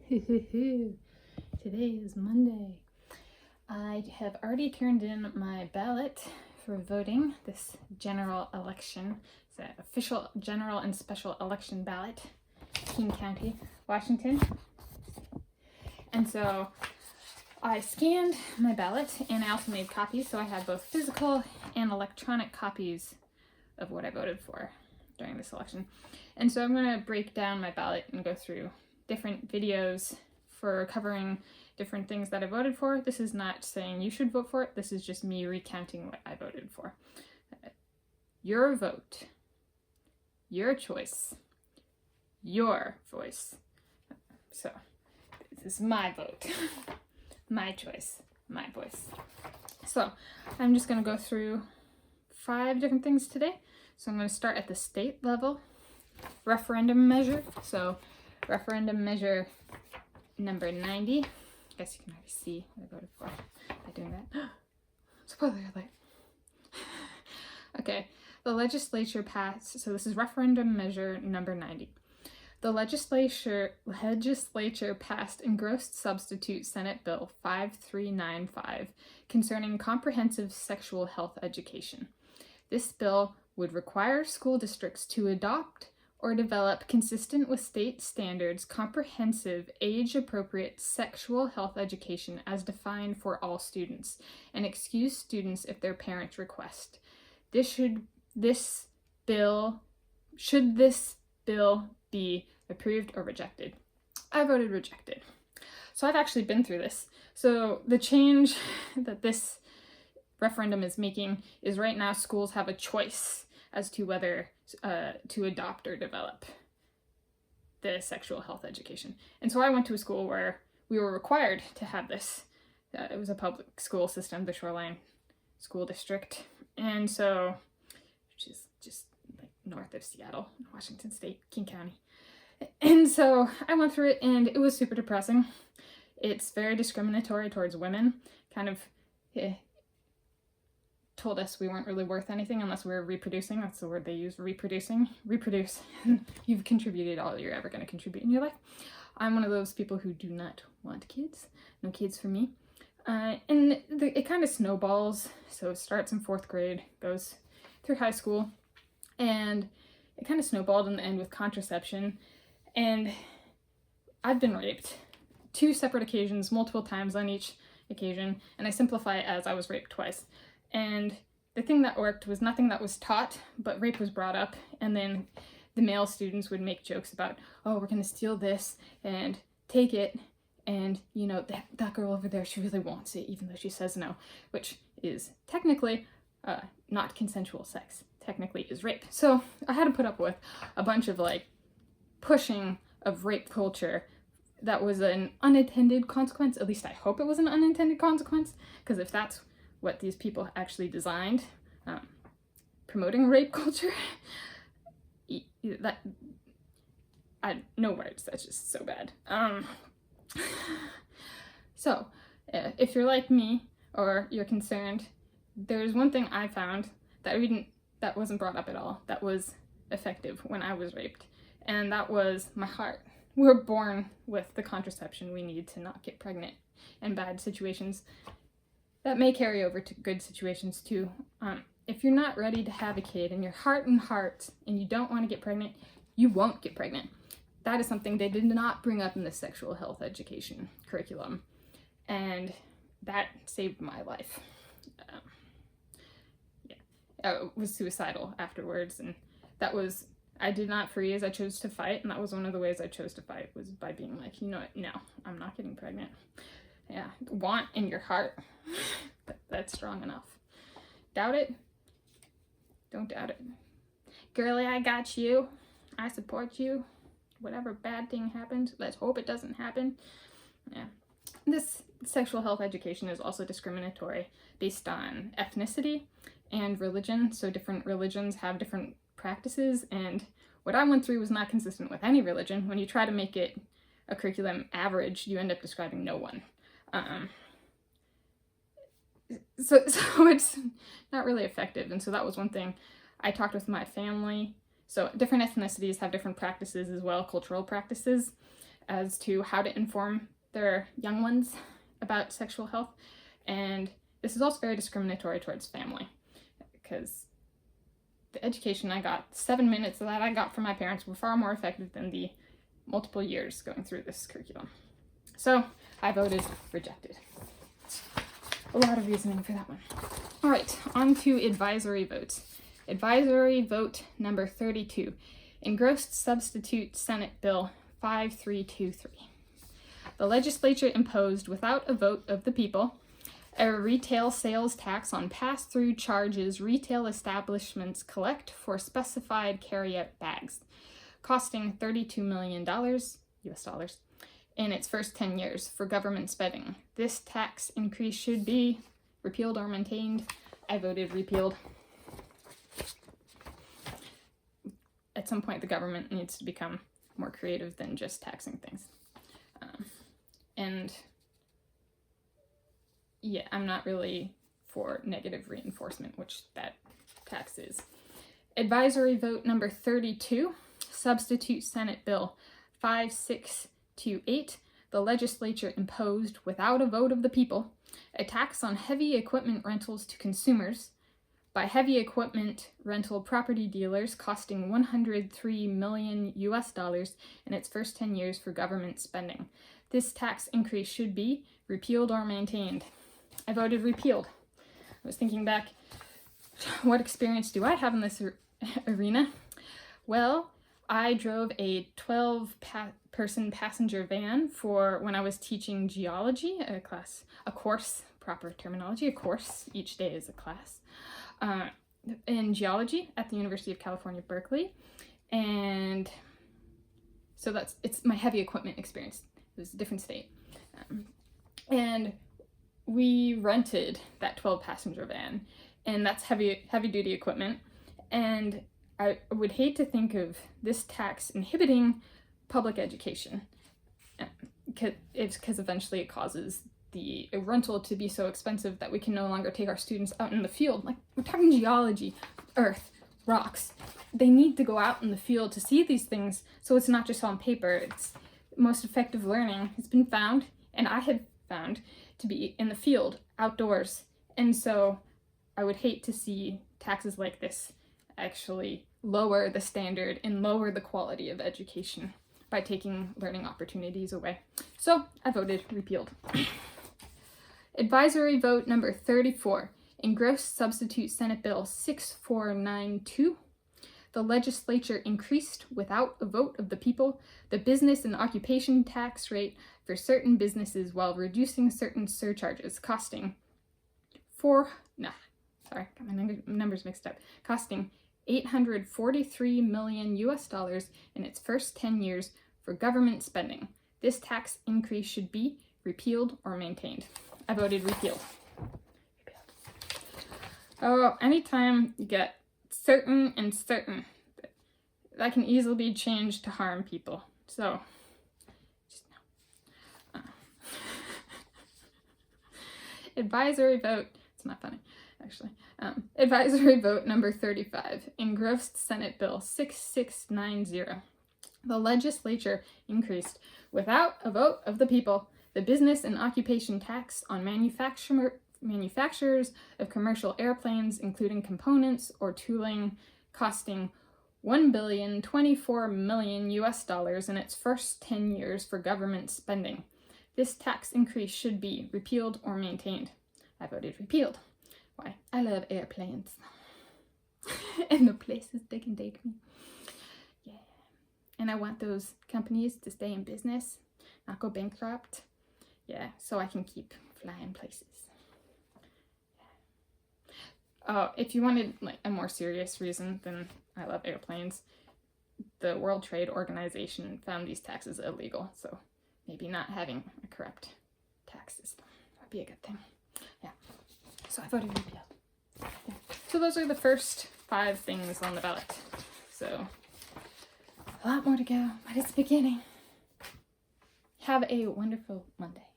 Today is Monday. I have already turned in my ballot for voting this general election. It's an official general and special election ballot, King County, Washington. And so I scanned my ballot and I also made copies, so I have both physical and electronic copies of what I voted for during this election. And so I'm going to break down my ballot and go through different videos for covering different things that I voted for. This is not saying you should vote for it. This is just me recounting what I voted for. Your vote, your choice, your voice. So this is my vote, my choice, my voice. So I'm just going to go through 5 different things today. So I'm going to start at the state level. Referendum measure. So Referendum Measure number 90. I guess you can already see what I voted for by doing that. Spoiler alert. Okay, the legislature passed, so this is Referendum Measure number 90. The legislature passed Engrossed Substitute Senate Bill 5395 concerning comprehensive sexual health education. This bill would require school districts to adopt or develop, consistent with state standards, comprehensive, age-appropriate sexual health education as defined for all students, and excuse students if their parents request. Should this bill be approved or rejected? I voted rejected. So I've actually been through this. So the change that this referendum is making is right now schools have a choice as to whether to adopt or develop the sexual health education. And so I went to a school where we were required to have this. It was a public school system, the Shoreline School District. And so, which is just like north of Seattle, Washington State, King County. And so I went through it and it was super depressing. It's very discriminatory towards women, kind of told us we weren't really worth anything unless we were reproducing. That's the word they use, reproducing. Reproduce. You've contributed all you're ever going to contribute in your life. I'm one of those people who do not want kids. No kids for me. And it kind of snowballs. So it starts in 4th grade, goes through high school, and it kind of snowballed in the end with contraception. And I've been raped 2 separate occasions, multiple times on each occasion, and I simplify it as I was raped twice. And the thing that worked was nothing that was taught, but rape was brought up, and then the male students would make jokes about, oh, we're gonna steal this and take it, and you know, that girl over there, she really wants it, even though she says no, which is technically not consensual sex, technically is rape. So I had to put up with a bunch of like pushing of rape culture that was an unintended consequence. At least I hope it was an unintended consequence, because if that's what these people actually designed, promoting rape culture, that, no words, that's just so bad. So, if you're like me, or you're concerned, there's one thing I found that wasn't brought up at all, that was effective when I was raped, and that was my heart. We're born with the contraception we need to not get pregnant in bad situations. That may carry over to good situations too. If you're not ready to have a kid in your heart and heart and you don't want to get pregnant, you won't get pregnant. That is something they did not bring up in the sexual health education curriculum. And that saved my life. I was suicidal afterwards, and that was, I did not freeze, I chose to fight, and that was one of the ways I chose to fight, was by being like, you know what, no, I'm not getting pregnant. Yeah, want in your heart, that's strong enough. Doubt it? Don't doubt it. Girlie, I got you. I support you. Whatever bad thing happens, let's hope it doesn't happen. Yeah. This sexual health education is also discriminatory based on ethnicity and religion. So different religions have different practices, and what I went through was not consistent with any religion. When you try to make it a curriculum average, you end up describing no one. So it's not really effective. And so that was one thing. I talked with my family. So different ethnicities have different practices as well, cultural practices. as to how to inform their young ones about sexual health. And this is also very discriminatory towards family, because the education I got, 7 minutes that I got from my parents, were far more effective than the multiple years going through this curriculum. So I voted rejected. A lot of reasoning for that one. All right, on to advisory votes. Advisory vote number 32. Engrossed substitute Senate Bill 5323. The legislature imposed, without a vote of the people, a retail sales tax on pass-through charges retail establishments collect for specified carry-out bags, costing $32 million US dollars in its first 10 years for government spending. This tax increase should be repealed or maintained. I voted repealed. At some point, the government needs to become more creative than just taxing things. And yeah, I'm not really for negative reinforcement, which that tax is. Advisory vote number 32, substitute Senate Bill 5628. The legislature imposed, without a vote of the people, a tax on heavy equipment rentals to consumers by heavy equipment rental property dealers, costing $103 million US dollars in its first 10 years for government spending. This tax increase should be repealed or maintained. I voted repealed. I was thinking back, what experience do I have in this arena? Well, I drove a 12-person passenger van for when I was teaching geology, a course, proper terminology, a course, each day is a class, in geology at the University of California, Berkeley. And so it's my heavy equipment experience. It was a different state. And we rented that 12-passenger van, and that's heavy duty equipment. And I would hate to think of this tax inhibiting public education, because eventually it causes the rental to be so expensive that we can no longer take our students out in the field. Like, we're talking geology, earth, rocks. They need to go out in the field to see these things, so it's not just on paper. It's most effective learning has been found, and I have found, to be in the field, outdoors. And so I would hate to see taxes like this actually lower the standard and lower the quality of education by taking learning opportunities away. So I voted repealed. Advisory vote number 34, Engrossed substitute Senate Bill 6492. The legislature increased, without a vote of the people, the business and occupation tax rate for certain businesses while reducing certain surcharges, costing got my numbers mixed up, costing $843 million US dollars in its first 10 years for government spending. This tax increase should be repealed or maintained. I voted repealed. Oh, anytime you get certain and certain, that can easily be changed to harm people. So, just no. Advisory vote, it's not funny, actually. Advisory vote number 35, Engrossed Senate Bill 6690. The legislature increased, without a vote of the people, the business and occupation tax on manufacturers of commercial airplanes, including components or tooling, costing $1,024 million US dollars in its first 10 years for government spending. This tax increase should be repealed or maintained. I voted repealed. Why? I love airplanes and the places they can take me. Yeah. And I want those companies to stay in business, not go bankrupt. Yeah, so I can keep flying places. If you wanted like a more serious reason than I love airplanes, the World Trade Organization found these taxes illegal, so maybe not having a corrupt tax system would be a good thing. Yeah, so I voted repeal. Yeah. So those are the first 5 things on the ballot. So a lot more to go, but it's the beginning. Have a wonderful Monday.